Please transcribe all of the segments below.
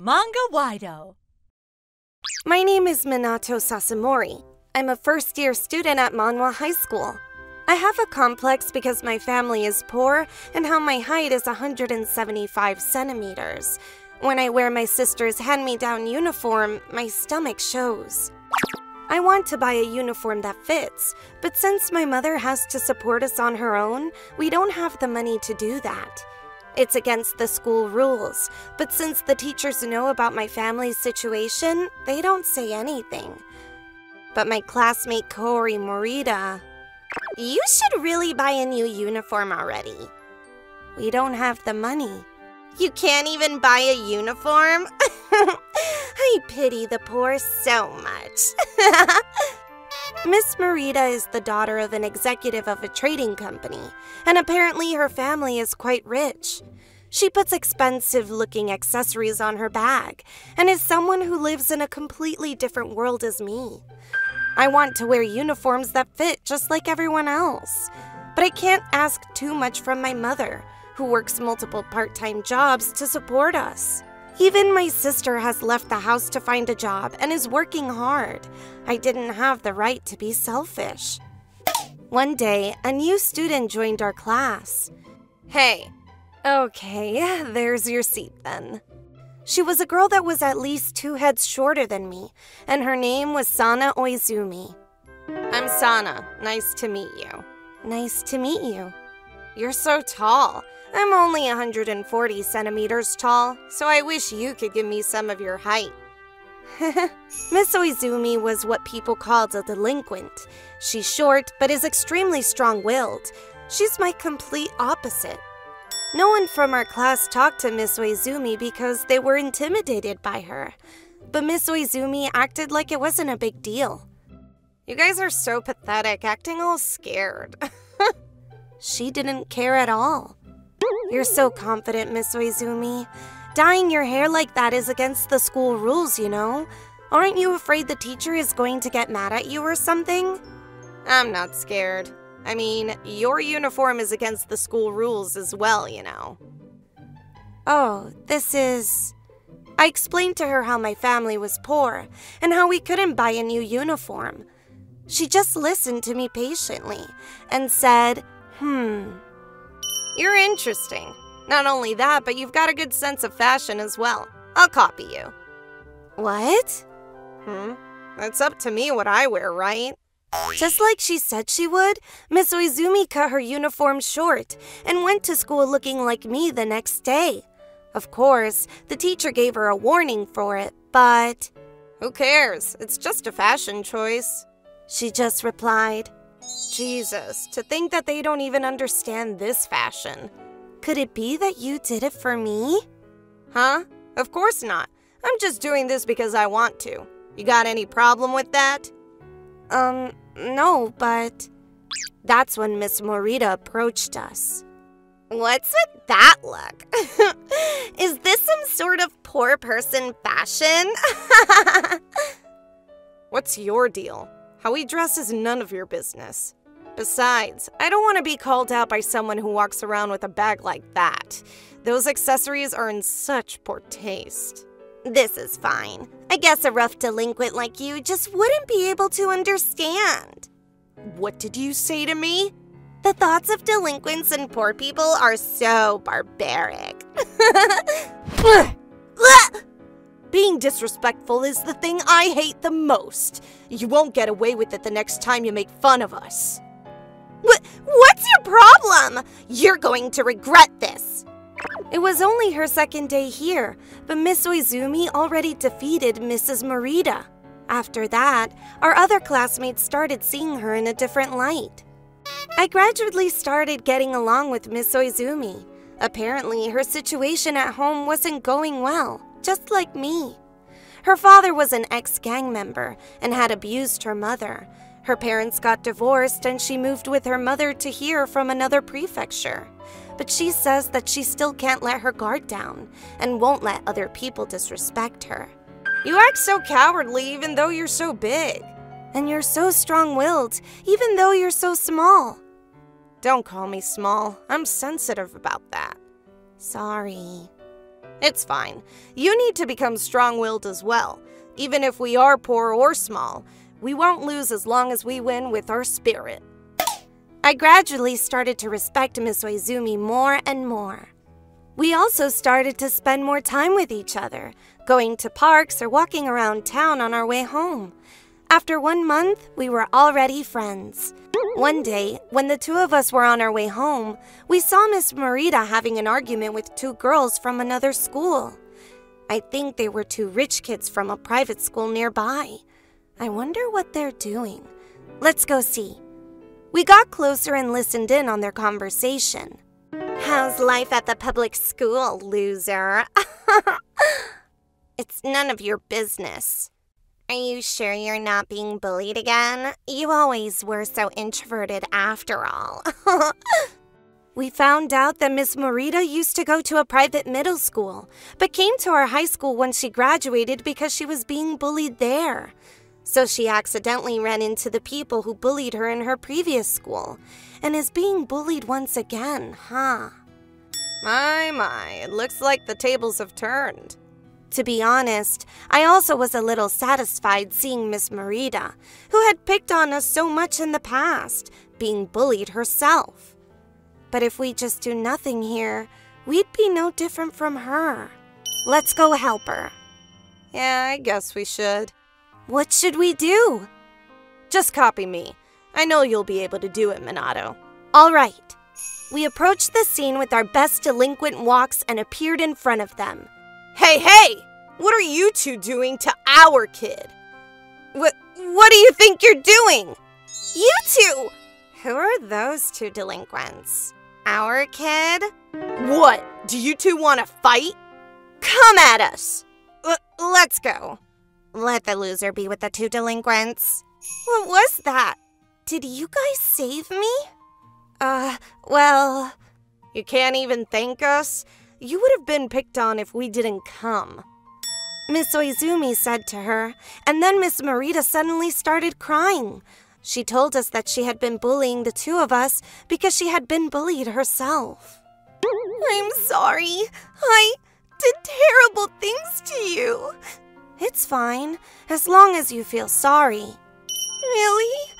Manga Wido. My name is Minato Sasamori. I'm a first-year student at Manhwa High School. I have a complex because my family is poor and how my height is 175 centimeters. When I wear my sister's hand-me-down uniform, my stomach shows. I want to buy a uniform that fits, but since my mother has to support us on her own, we don't have the money to do that. It's against the school rules, but since the teachers know about my family's situation, they don't say anything. But my classmate Koori Morita, you should really buy a new uniform already. We don't have the money. You can't even buy a uniform? I pity the poor so much. Miss Morita is the daughter of an executive of a trading company, and apparently her family is quite rich. She puts expensive-looking accessories on her bag, and is someone who lives in a completely different world as me. I want to wear uniforms that fit just like everyone else, but I can't ask too much from my mother, who works multiple part-time jobs to support us. Even my sister has left the house to find a job and is working hard. I didn't have the right to be selfish. One day, a new student joined our class. Hey. Okay, there's your seat then. She was a girl that was at least 2 heads shorter than me, and her name was Sana Oizumi. I'm Sana. Nice to meet you. Nice to meet you. You're so tall. I'm only 140 centimeters tall, so I wish you could give me some of your height. Miss Oizumi was what people called a delinquent. She's short, but is extremely strong-willed. She's my complete opposite. No one from our class talked to Miss Oizumi because they were intimidated by her. But Miss Oizumi acted like it wasn't a big deal. You guys are so pathetic, acting all scared. She didn't care at all. You're so confident, Miss Oizumi. Dyeing your hair like that is against the school rules, you know? Aren't you afraid the teacher is going to get mad at you or something? I'm not scared. I mean, your uniform is against the school rules as well, you know. Oh, this is... I explained to her how my family was poor and how we couldn't buy a new uniform. She just listened to me patiently and said, You're interesting. Not only that, but you've got a good sense of fashion as well. I'll copy you. What? It's up to me what I wear, right? Just like she said she would, Miss Oizumi cut her uniform short and went to school looking like me the next day. Of course, the teacher gave her a warning for it, but... Who cares? It's just a fashion choice. She just replied. Jesus, to think that they don't even understand this fashion. Could it be that you did it for me? Huh? Of course not. I'm just doing this because I want to. You got any problem with that? No, but... That's when Miss Morita approached us. What's with that look? Is this some sort of poor person fashion? What's your deal? How we dress is none of your business. Besides, I don't want to be called out by someone who walks around with a bag like that. Those accessories are in such poor taste. This is fine. I guess a rough delinquent like you just wouldn't be able to understand. What did you say to me? The thoughts of delinquents and poor people are so barbaric. Being disrespectful is the thing I hate the most. You won't get away with it the next time you make fun of us. What's your problem? You're going to regret this. It was only her second day here, but Miss Oizumi already defeated Mrs. Morita. After that, our other classmates started seeing her in a different light. I gradually started getting along with Miss Oizumi. Apparently, her situation at home wasn't going well, just like me. Her father was an ex-gang member and had abused her mother. Her parents got divorced and she moved with her mother to here from another prefecture. But she says that she still can't let her guard down and won't let other people disrespect her. You act so cowardly even though you're so big. And you're so strong-willed even though you're so small. Don't call me small. I'm sensitive about that. Sorry. It's fine. You need to become strong-willed as well. Even if we are poor or small, we won't lose as long as we win with our spirit. I gradually started to respect Miss Oizumi more and more. We also started to spend more time with each other, going to parks or walking around town on our way home. After 1 month, we were already friends. One day, when the two of us were on our way home, we saw Miss Morita having an argument with 2 girls from another school. I think they were 2 rich kids from a private school nearby. I wonder what they're doing. Let's go see. We got closer and listened in on their conversation. How's life at the public school, loser? It's none of your business. Are you sure you're not being bullied again? You always were so introverted after all. We found out that Miss Morita used to go to a private middle school, but came to our high school when she graduated because she was being bullied there. So she accidentally ran into the people who bullied her in her previous school, and is being bullied once again, huh? My, it looks like the tables have turned. To be honest, I also was a little satisfied seeing Miss Morita, who had picked on us so much in the past, being bullied herself. But if we just do nothing here, we'd be no different from her. Let's go help her. Yeah, I guess we should. What should we do? Just copy me. I know you'll be able to do it, Minato. All right. We approached the scene with our best delinquent walks and appeared in front of them. Hey! What are you 2 doing to our kid? What do you think you're doing? You 2! Who are those 2 delinquents? Our kid? What? Do you 2 want to fight? Come at us! Let's go. Let the loser be with the 2 delinquents. What was that? Did you guys save me? Well... You can't even thank us? You would have been picked on if we didn't come. Miss Oizumi said to her, and then Miss Morita suddenly started crying. She told us that she had been bullying the 2 of us because she had been bullied herself. I'm sorry. I did terrible things to you. It's fine, as long as you feel sorry. Really?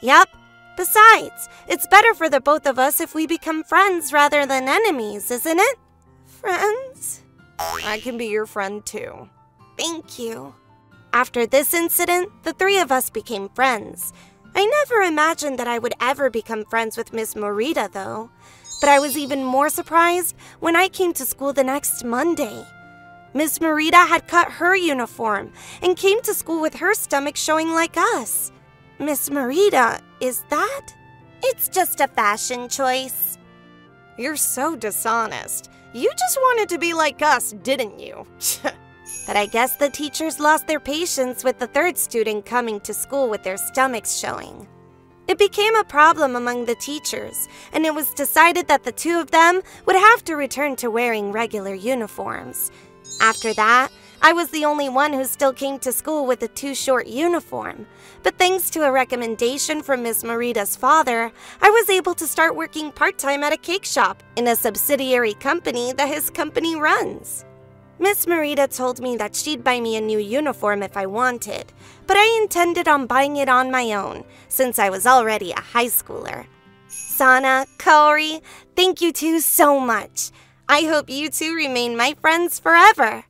Yep. Besides, it's better for the both of us if we become friends rather than enemies, isn't it? Friends? I can be your friend too. Thank you. After this incident, the 3 of us became friends. I never imagined that I would ever become friends with Miss Morita, though. But I was even more surprised when I came to school the next Monday. Miss Morita had cut her uniform and came to school with her stomach showing like us. Miss Morita, is that? It's just a fashion choice. You're so dishonest. You just wanted to be like us, didn't you? But I guess the teachers lost their patience with the 3rd student coming to school with their stomachs showing. It became a problem among the teachers, and it was decided that the 2 of them would have to return to wearing regular uniforms. After that, I was the only one who still came to school with a too short uniform. But thanks to a recommendation from Miss Morita's father, I was able to start working part-time at a cake shop in a subsidiary company that his company runs. Miss Morita told me that she'd buy me a new uniform if I wanted, but I intended on buying it on my own, since I was already a high schooler. Sana, Kaori, thank you 2 so much. I hope you 2 remain my friends forever.